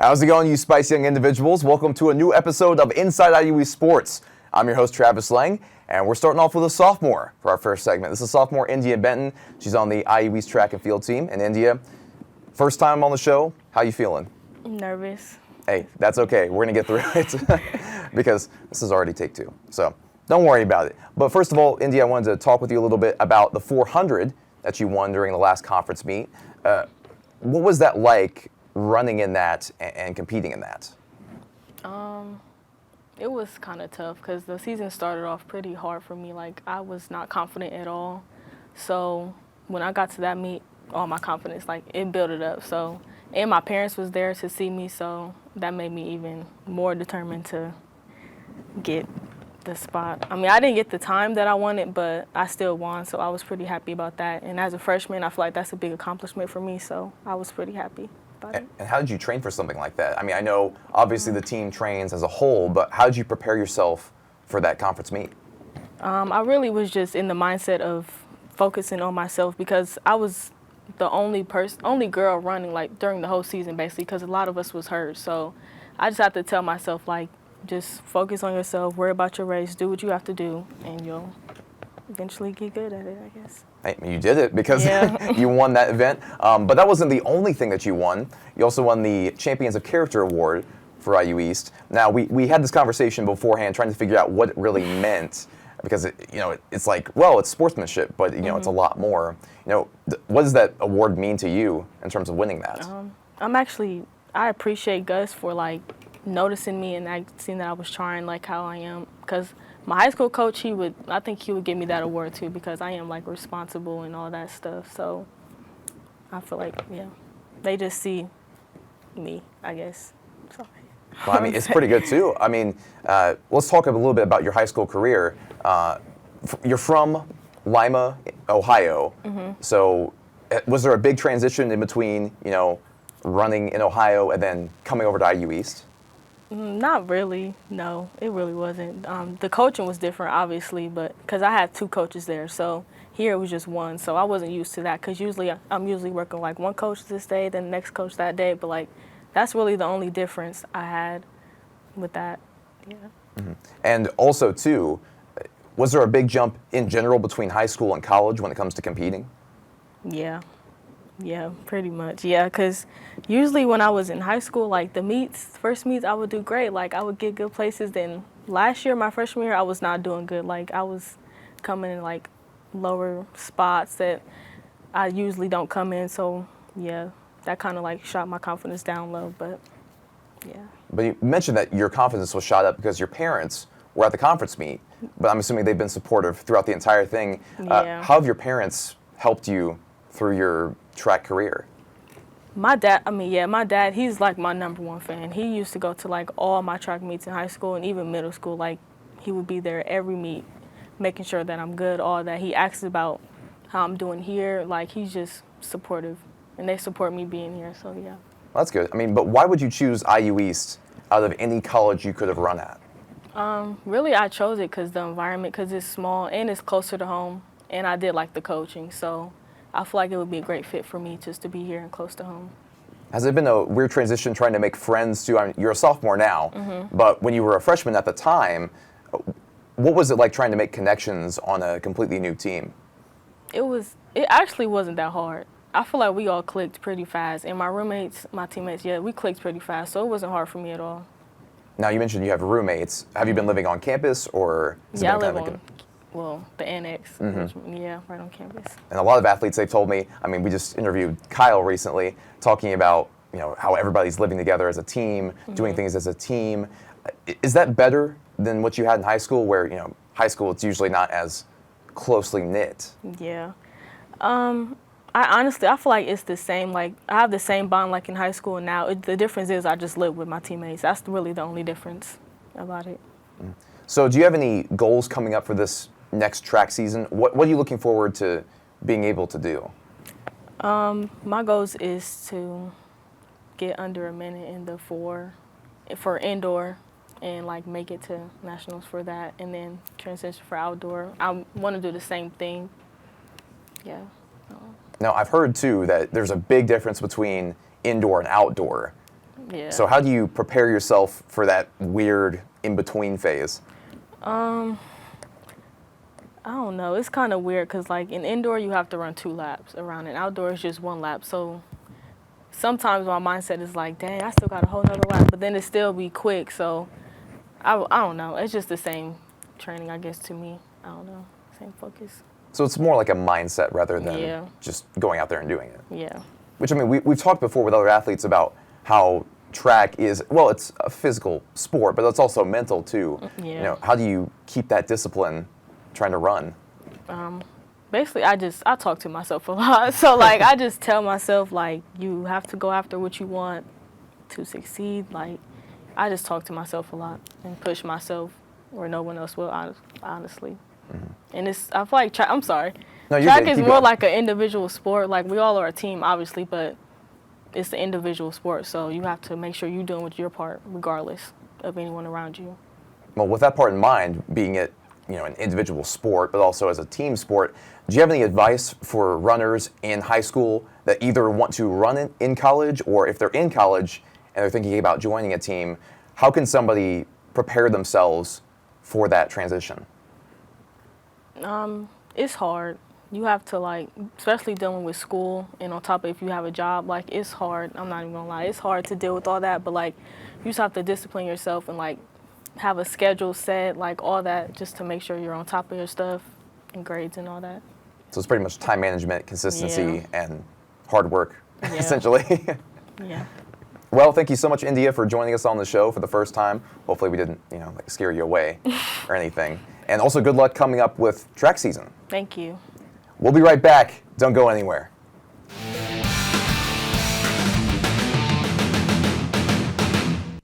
How's it going, you spicy young individuals? Welcome to a new episode of Inside IUE Sports. I'm your host, Travis Lang, and we're starting off with a sophomore for our first segment. This is sophomore India Benton. She's on the IUE's track and field team in India. First time on the show. How you feeling? Nervous. Hey, that's okay. We're going to get through it because this is already take two. So don't worry about it. But first of all, India, I wanted to talk with you a little bit about the 400 that you won during the last conference meet. What was that like running in that and competing in that? It was kind of tough because the season started off pretty hard for me. Like, I was not confident at all. So when I got to that meet, all my confidence, like, it built it up. So, and my parents was there to see me, so that made me even more determined to get the spot. I mean, I didn't get the time that I wanted, but I still won, so I was pretty happy about that. And as a freshman, I feel like that's a big accomplishment for me, so I was pretty happy. And how did you train for something like that? I mean, I know obviously the team trains as a whole, but how did you prepare yourself for that conference meet? I really was just in the mindset of focusing on myself because I was the only girl running like during the whole season basically because a lot of us was hurt. So I just have to tell myself like just focus on yourself, worry about your race, do what you have to do, and you'll eventually get good at it, I guess. Hey, you did it because you won that event. But that wasn't the only thing that you won. You also won the Champions of Character Award for IU East. Now, we had this conversation beforehand trying to figure out what it really meant because, it's like, well, it's sportsmanship, but, it's a lot more. What does that award mean to you in terms of winning that? I appreciate Gus for, like, noticing me and seeing that I was trying, like, how I am, because my high school coach, I think he would give me that award too because I am like responsible and all that stuff. So I feel like, they just see me, I guess. Sorry. Well, I mean, it's pretty good too. I mean, let's talk a little bit about your high school career. You're from Lima, Ohio. Mm-hmm. So was there a big transition in between, running in Ohio and then coming over to IU East? Not really. No, it really wasn't. The coaching was different, obviously, but because I had two coaches there, so here it was just one. So I wasn't used to that because I'm usually working like one coach this day, then the next coach that day. But like that's really the only difference I had with that. Yeah. Mm-hmm. And also too, was there a big jump in general between high school and college when it comes to competing? Yeah, pretty much. Yeah, because usually when I was in high school, like the first meets, I would do great. Like I would get good places. Then last year, my freshman year, I was not doing good. Like I was coming in like lower spots that I usually don't come in. So yeah, that kind of like shot my confidence down low. But yeah. But you mentioned that your confidence was shot up because your parents were at the conference meet. But I'm assuming they've been supportive throughout the entire thing. Yeah. How have your parents helped you through your track career? My dad, he's like my number one fan. He used to go to like all my track meets in high school and even middle school. Like he would be there every meet, making sure that I'm good, all that. He asks about how I'm doing here. Like he's just supportive and they support me being here. So yeah. Well, that's good. I mean, but why would you choose IU East out of any college you could have run at? Really, I chose it because the environment, because it's small and it's closer to home. And I did like the coaching. So I feel like it would be a great fit for me just to be here and close to home. Has it been a weird transition trying to make friends too? I mean, you're a sophomore now, but when you were a freshman at the time, what was it like trying to make connections on a completely new team? It actually wasn't that hard. I feel like we all clicked pretty fast, and my teammates, we clicked pretty fast, so it wasn't hard for me at all. Now, you mentioned you have roommates. Have you been living on campus or? I live on the annex, right on campus. And a lot of athletes, they've told me, I mean, we just interviewed Kyle recently, talking about, how everybody's living together as a team, doing things as a team. Is that better than what you had in high school where, high school, it's usually not as closely knit? Yeah. I feel like it's the same. Like, I have the same bond like in high school and now. The difference is I just live with my teammates. That's really the only difference about it. So do you have any goals coming up for this next track season? What are you looking forward to being able to do? My goals is to get under a minute in the 4 for indoor and like make it to nationals for that and then transition for outdoor. I want to do the same thing. Yeah. Now, I've heard too that there's a big difference between indoor and outdoor. Yeah. So how do you prepare yourself for that weird in-between phase? I don't know. It's kind of weird because, like, in indoor, you have to run 2 laps around, and outdoor is just 1 lap. So sometimes my mindset is like, dang, I still got a whole nother lap, but then it still be quick. So I don't know. It's just the same training, I guess, to me. I don't know. Same focus. So it's more like a mindset rather than Yeah. just going out there and doing it. Yeah. Which, I mean, we've talked before with other athletes about how track is, well, it's a physical sport, but it's also mental too. Yeah. You know, how do you keep that discipline trying to run? Basically, I talk to myself a lot. So, like, I just tell myself, like, you have to go after what you want to succeed. Like, I just talk to myself a lot and push myself where no one else will, honestly. And I feel like I'm sorry. No, you're track good. is Keep more going. like an individual sport. Like, we all are a team, obviously, but it's an individual sport. So you have to make sure you're doing your part, regardless of anyone around you. Well, with that part in mind, being it, you know, an individual sport, but also as a team sport, do you have any advice for runners in high school that either want to run in college, or if they're in college and they're thinking about joining a team, how can somebody prepare themselves for that transition? It's hard. You have to, like, especially dealing with school, and on top of if you have a job, like, it's hard. I'm not even gonna lie. It's hard to deal with all that, but, like, you just have to discipline yourself and, like, have a schedule set, like, all that, just to make sure you're on top of your stuff and grades and all that. So it's pretty much time management, consistency, Yeah. and hard work, Yeah. essentially. Yeah. Well, thank you so much, India, for joining us on the show for the first time. Hopefully we didn't, you know, like, scare you away or anything. And also good luck coming up with track season. Thank you. We'll be right back. Don't go anywhere.